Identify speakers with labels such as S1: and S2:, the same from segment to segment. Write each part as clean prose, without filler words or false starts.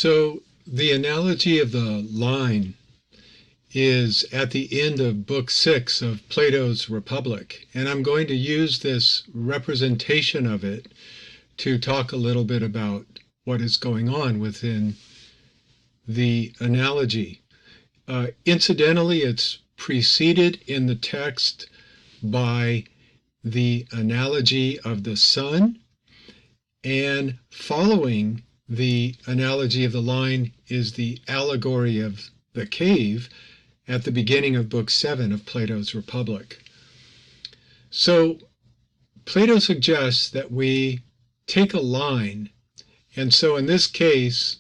S1: So the analogy of the line is at the end of Book 6 of Plato's Republic, and I'm going to use this representation of it to talk a little bit about what is going on within the analogy. Incidentally, it's preceded in the text by the analogy of the sun, and following the analogy of the line is the allegory of the cave at the beginning of Book 7 of Plato's Republic. So Plato suggests that we take a line, and so in this case,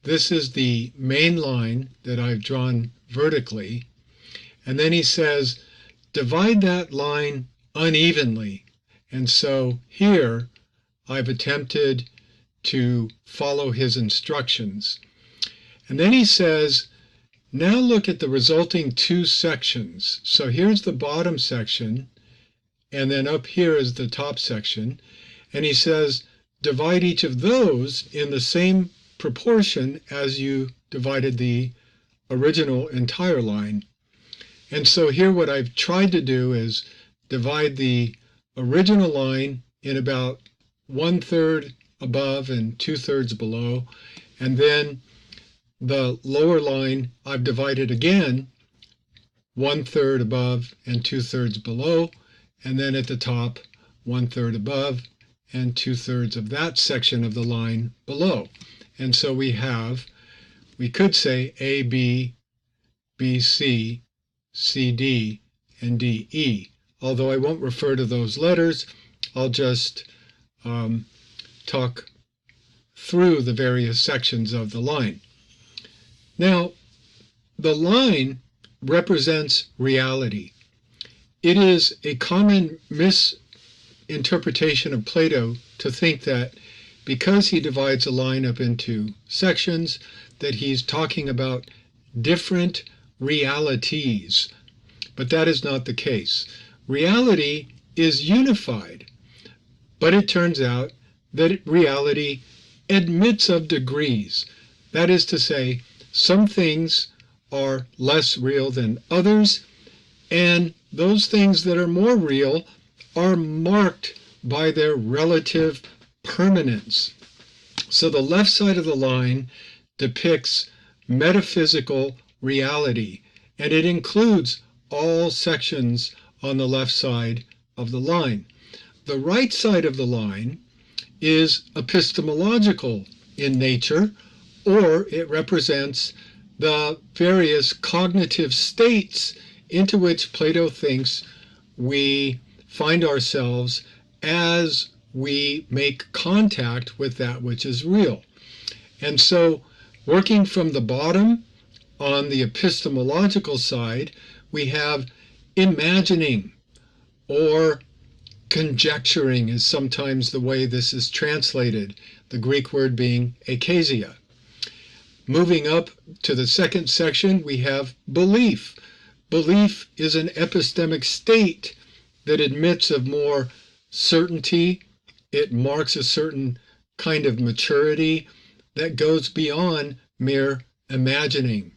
S1: this is the main line that I've drawn vertically, and then he says, divide that line unevenly. And so here I've attempted to follow his instructions. And then he says, now look at the resulting two sections. So here's the bottom section, and then up here is the top section. And he says, divide each of those in the same proportion as you divided the original entire line. And so here what I've tried to do is divide the original line in about 1/3 above and 2/3 below, and then the lower line I've divided again 1/3 above and 2/3 below, and then at the top 1/3 above and 2/3 of that section of the line below. And so we could say A, B, B, C, C, D, and D, E. Although I won't refer to those letters, I'll just talk through the various sections of the line. Now, the line represents reality. It is a common misinterpretation of Plato to think that because he divides a line up into sections, that he's talking about different realities. But that is not the case. Reality is unified, but it turns out that reality admits of degrees. That is to say, some things are less real than others, and those things that are more real are marked by their relative permanence. So the left side of the line depicts metaphysical reality, and it includes all sections on the left side of the line. The right side of the line is epistemological in nature, or it represents the various cognitive states into which Plato thinks we find ourselves as we make contact with that which is real. And so, working from the bottom on the epistemological side, we have imagining, or conjecturing is sometimes the way this is translated, the Greek word being akasia. Moving up to the second section, we have belief. Belief is an epistemic state that admits of more certainty. It marks a certain kind of maturity that goes beyond mere imagining.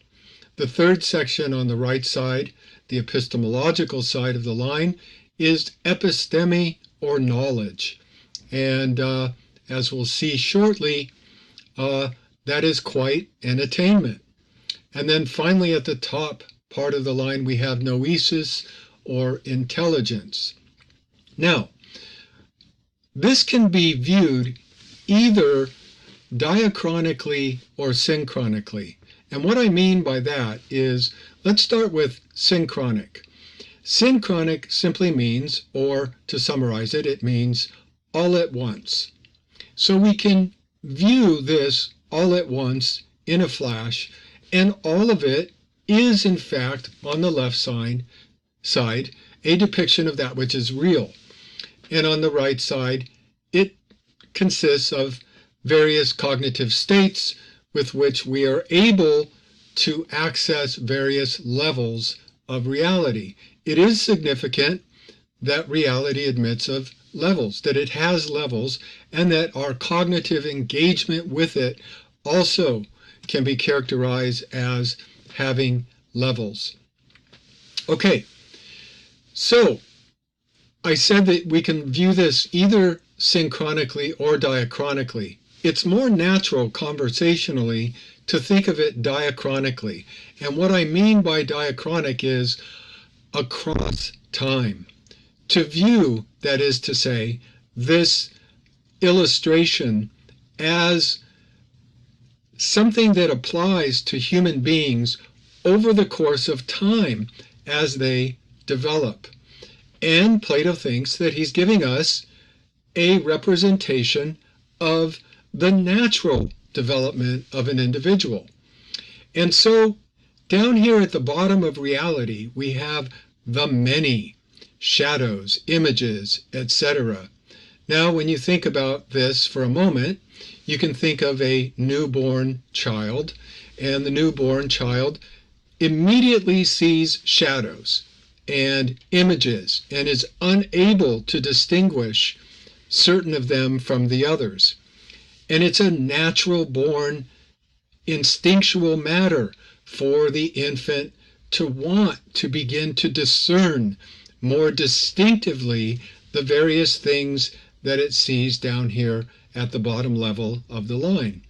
S1: The third section on the right side, the epistemological side of the line, is episteme, or knowledge. And as we'll see shortly, that is quite an attainment. And then finally at the top part of the line, we have noesis, or intelligence. Now, this can be viewed either diachronically or synchronically. And what I mean by that is, let's start with synchronic. Synchronic simply means, or to summarize it, it means all at once. So we can view this all at once in a flash, and all of it is in fact on the left side a depiction of that which is real. And on the right side, it consists of various cognitive states with which we are able to access various levels of reality. It is significant that reality admits of levels, that it has levels, and that our cognitive engagement with it also can be characterized as having levels. Okay, so I said that we can view this either synchronically or diachronically. It's more natural conversationally to think of it diachronically. And what I mean by diachronic is across time. To view, that is to say, this illustration as something that applies to human beings over the course of time as they develop. And Plato thinks that he's giving us a representation of the natural development of an individual. And so down here at the bottom of reality, we have the many shadows, images, etc. Now, when you think about this for a moment, you can think of a newborn child, and the newborn child immediately sees shadows and images and is unable to distinguish certain of them from the others. And it's a natural born instinctual matter for the infant to want to begin to discern more distinctively the various things that it sees down here at the bottom level of the line.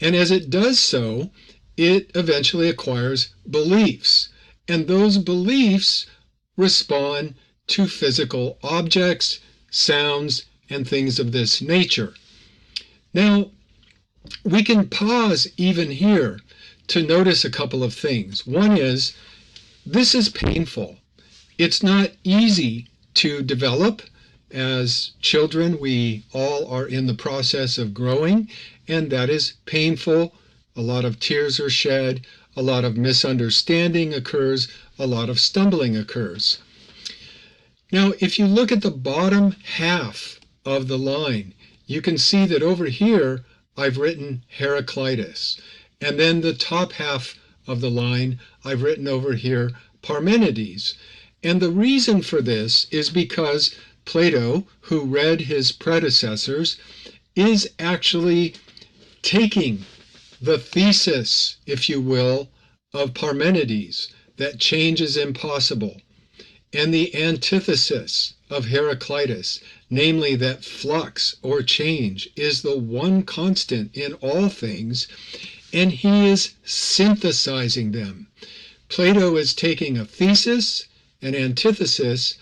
S1: And as it does so, it eventually acquires beliefs. And those beliefs respond to physical objects, sounds, and things of this nature. Now, we can pause even here to notice a couple of things. One is, this is painful. It's not easy to develop. As children, we all are in the process of growing, and that is painful. A lot of tears are shed, a lot of misunderstanding occurs, a lot of stumbling occurs. Now, if you look at the bottom half of the line, you can see that over here I've written Heraclitus, and then the top half of the line I've written over here Parmenides. And the reason for this is because Plato, who read his predecessors, is actually taking the thesis, if you will, of Parmenides, that change is impossible, and the antithesis of Heraclitus, namely that flux or change is the one constant in all things, and he is synthesizing them. Plato is taking a thesis, an antithesis,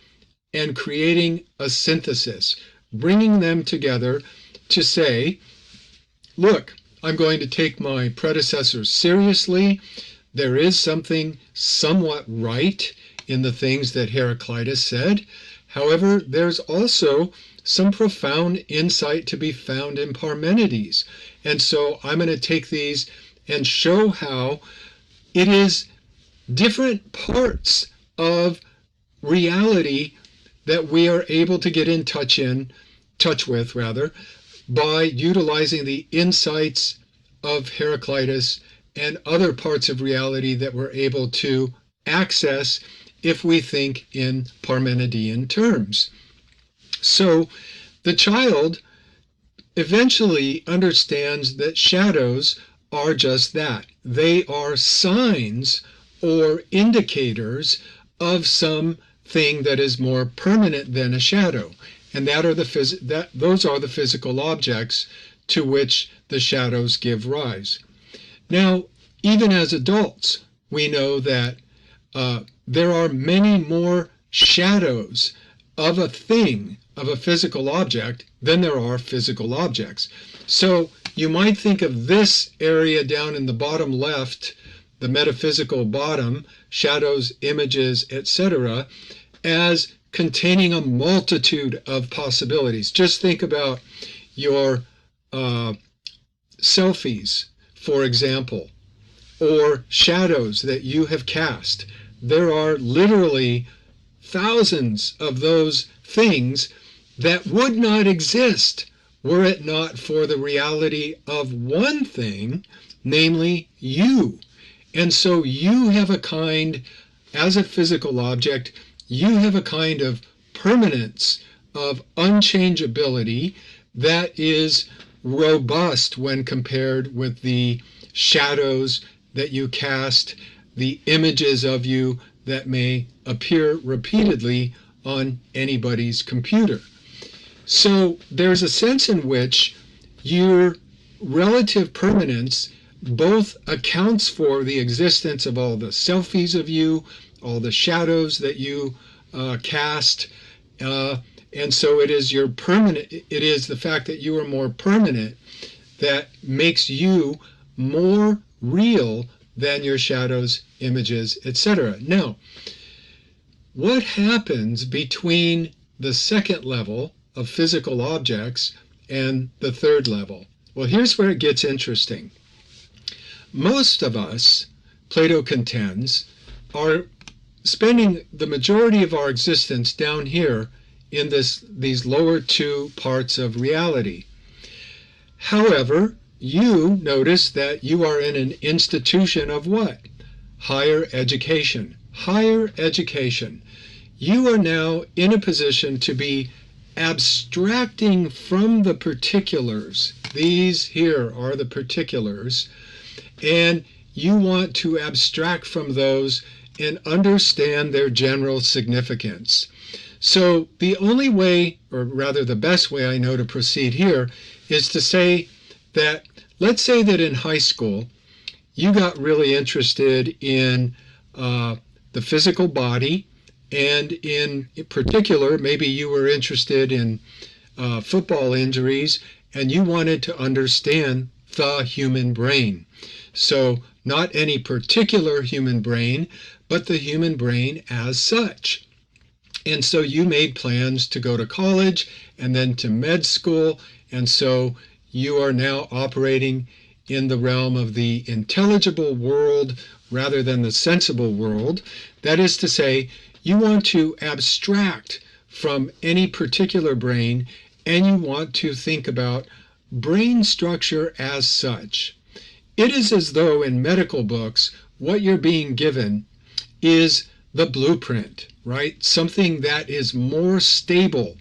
S1: and creating a synthesis, bringing them together to say, look, I'm going to take my predecessors seriously. There is something somewhat right in the things that Heraclitus said. However, there's also some profound insight to be found in Parmenides. And so I'm going to take these and show how it is different parts of reality that we are able to get in touch with by utilizing the insights of Heraclitus and other parts of reality that we're able to access if we think in Parmenidean terms. So the child eventually understands that shadows are just that. They are signs or indicators of some thing that is more permanent than a shadow, and those are the physical objects to which the shadows give rise. Now, even as adults, we know that there are many more shadows of a thing, of a physical object, than there are physical objects. So you might think of this area down in the bottom left, the metaphysical bottom, shadows, images, etc., as containing a multitude of possibilities. Just think about your selfies, for example, or shadows that you have cast. There are literally thousands of those things that would not exist were it not for the reality of one thing, namely you. And so you have a kind, as a physical object, you have a kind of permanence, of unchangeability that is robust when compared with the shadows that you cast, the images of you that may appear repeatedly on anybody's computer. So there's a sense in which your relative permanence both accounts for the existence of all the selfies of you, all the shadows that you cast, and so it is your permanent. It is the fact that you are more permanent that makes you more real than your shadows, images, etc. Now, what happens between the second level of physical objects and the third level? Well, here's where it gets interesting. Most of us, Plato contends, are spending the majority of our existence down here in these lower two parts of reality. However, you notice that you are in an institution of what? Higher education. Higher education. You are now in a position to be abstracting from the particulars. These here are the particulars, and you want to abstract from those and understand their general significance. So the only way, or rather the best way I know to proceed here, is to say that, let's say that in high school, you got really interested in the physical body, and in particular, maybe you were interested in football injuries, and you wanted to understand the human brain. So not any particular human brain, but the human brain as such. And so you made plans to go to college and then to med school, and so you are now operating in the realm of the intelligible world rather than the sensible world. That is to say, you want to abstract from any particular brain, and you want to think about brain structure as such. It is as though in medical books, what you're being given is the blueprint, right? Something that is more stable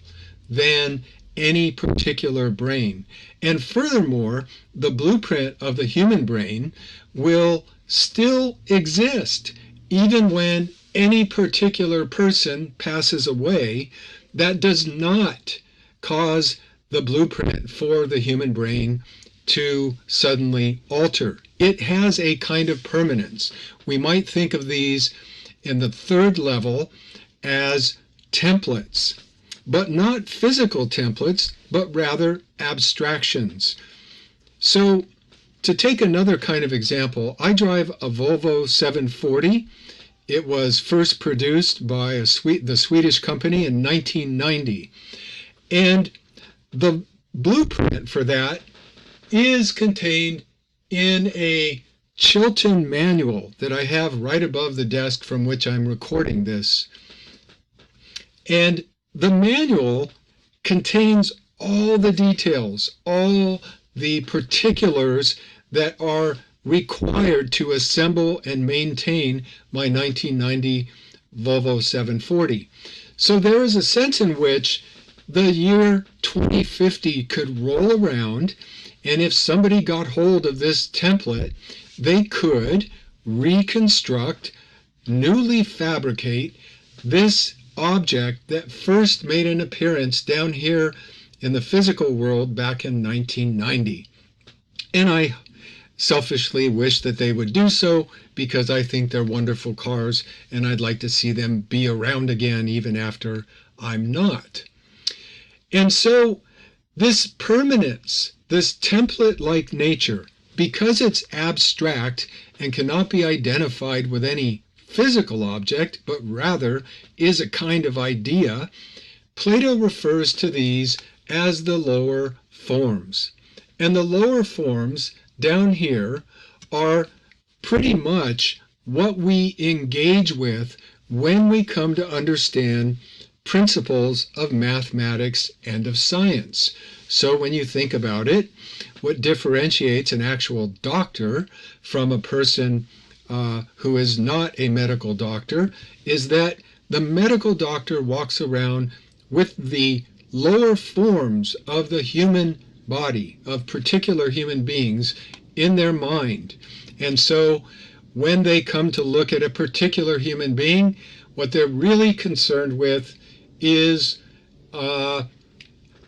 S1: than any particular brain. And furthermore, the blueprint of the human brain will still exist even when any particular person passes away. That does not cause the blueprint for the human brain to suddenly alter. It has a kind of permanence. We might think of these in the third level as templates, but not physical templates, but rather abstractions. So to take another kind of example, I drive a Volvo 740. It was first produced by the Swedish company in 1990. And the blueprint for that is contained in a Chilton manual that I have right above the desk from which I'm recording this. And the manual contains all the details, all the particulars that are required to assemble and maintain my 1990 Volvo 740. So there is a sense in which the year 2050 could roll around, and if somebody got hold of this template, they could reconstruct, newly fabricate this object that first made an appearance down here in the physical world back in 1990. And I selfishly wish that they would do so because I think they're wonderful cars and I'd like to see them be around again even after I'm not. And so this permanence, this template-like nature, because it's abstract and cannot be identified with any physical object, but rather is a kind of idea, Plato refers to these as the lower forms. And the lower forms down here are pretty much what we engage with when we come to understand principles of mathematics and of science. So when you think about it, what differentiates an actual doctor from a person who is not a medical doctor is that the medical doctor walks around with the lower forms of the human body of particular human beings in their mind. And so when they come to look at a particular human being, what they're really concerned with is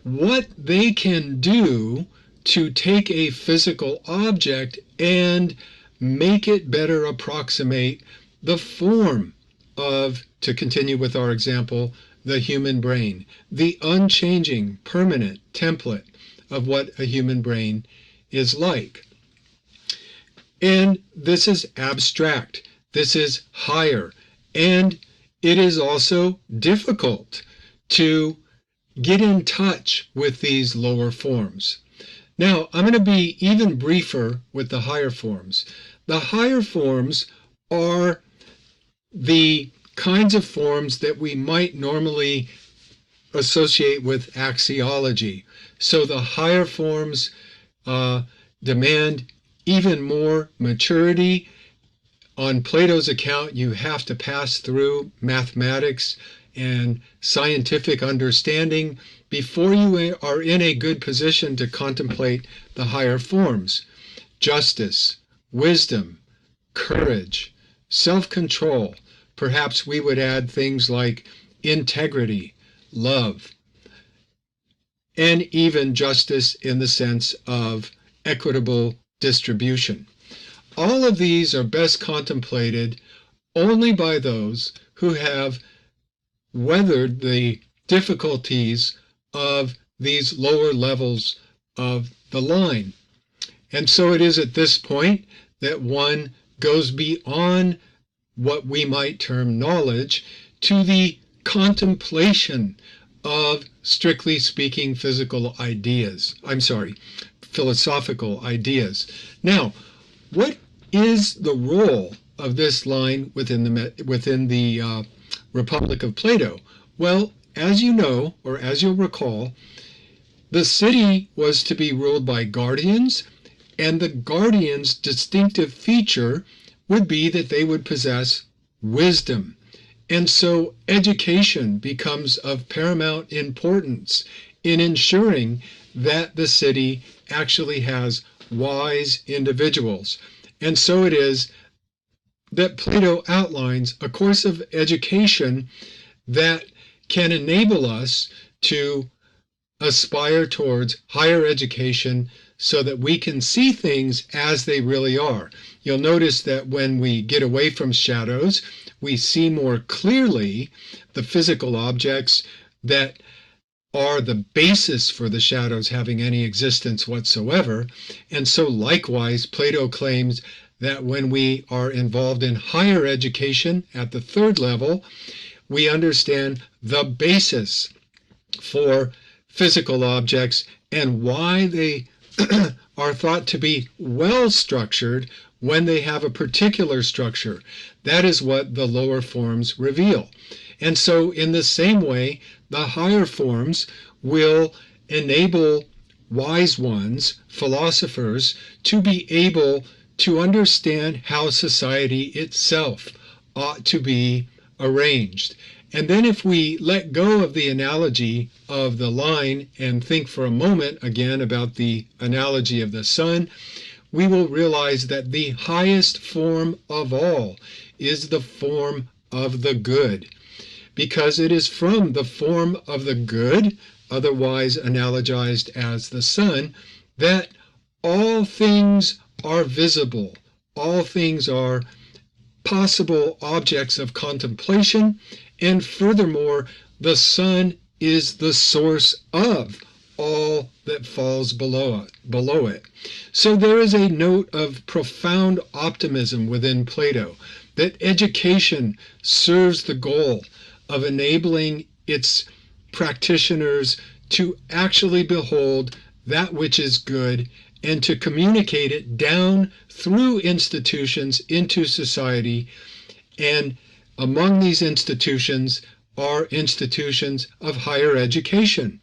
S1: what they can do to take a physical object and make it better approximate the form of, to continue with our example, the human brain, the unchanging, permanent template of what a human brain is like. And this is abstract, this is higher, and it is also difficult to get in touch with these lower forms. Now, I'm going to be even briefer with the higher forms. The higher forms are the kinds of forms that we might normally associate with axiology. So the higher forms demand even more maturity. On Plato's account, you have to pass through mathematics and scientific understanding before you are in a good position to contemplate the higher forms. Justice, wisdom, courage, self-control. Perhaps we would add things like integrity, love, and even justice in the sense of equitable distribution. All of these are best contemplated only by those who have weathered the difficulties of these lower levels of the line. And so it is at this point that one goes beyond what we might term knowledge to the contemplation of, strictly speaking, philosophical ideas. Now, what is the role of this line within the Republic of Plato? Well, as you know, or as you'll recall, the city was to be ruled by guardians, and the guardians' distinctive feature would be that they would possess wisdom. And so education becomes of paramount importance in ensuring that the city actually has wise individuals. And so it is that Plato outlines a course of education that can enable us to aspire towards higher education so that we can see things as they really are. You'll notice that when we get away from shadows, we see more clearly the physical objects that are the basis for the shadows having any existence whatsoever. And so likewise, Plato claims that when we are involved in higher education at the third level, we understand the basis for physical objects and why they are thought to be well structured when they have a particular structure. That is what the lower forms reveal. And so in the same way, the higher forms will enable wise ones, philosophers, to be able to understand how society itself ought to be arranged. And then if we let go of the analogy of the line and think for a moment again about the analogy of the sun, we will realize that the highest form of all is the form of the good, because it is from the form of the good, otherwise analogized as the sun, that all things are visible, all things are possible objects of contemplation, and furthermore, the sun is the source of all that falls below it. So there is a note of profound optimism within Plato that education serves the goal of enabling its practitioners to actually behold that which is good and to communicate it down through institutions into society. And among these institutions are institutions of higher education.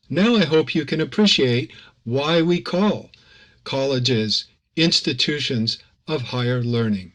S1: Now I hope you can appreciate why we call colleges institutions of higher learning.